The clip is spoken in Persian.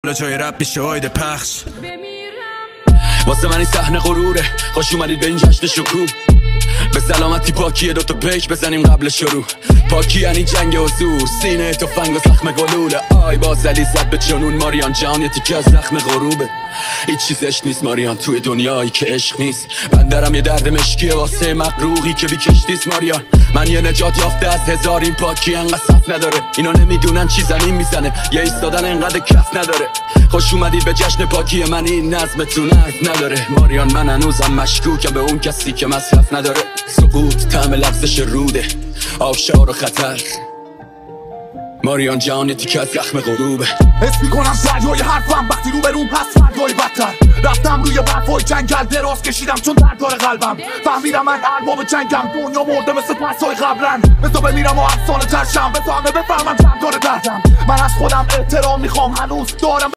جای رب میشه آیده پخش واسه من این صحنه غروره. خوش اومدید به این جشن شکوه. به سلامتی پاکیه دوتا پیک بزنیم قبل شروع. پاکی یعنی جنگ حضور، سینه تفنگ و زخم گلوله. آی بازلی زد به جنون ماریان جان، یه تیکه از زخم غروبه. هیچ چیزش نیست ماریان توی دنیایی که عشق نیست. بندرم یه درد مشکیه واسه مغروقی که بی کشتیست ماریان. من یه نجات یافته از هزار، این پاکی انقدر صف نداره. اینا نمیدونن چی زمین میزنه، یه ایستادن انقدر کف نداره. خوش اومدید به جشن پاکی من، این نظمتون حرف نداره. ماریان من هنوزم مشکوکم به اون کسی که مصرف نداره. سقوط طعم لغزش روده، آبشار و خطر. ماریان جان یه تیکه از زخم غروبه. حس میکنم دریای حرفم وقتی رو برون پس فردای بدتر. رفتم روی برفای جنگل دراز کشیدم چون درد داره قلبم. فهمیدم من ارباب جنگم، دنیا مرده مثل پسای قبلن. بذار بمیرم و افسانه ترشم، بذار همه بفهمم چند داره دردم. من از خودم احترام میخوام، هنوز دارم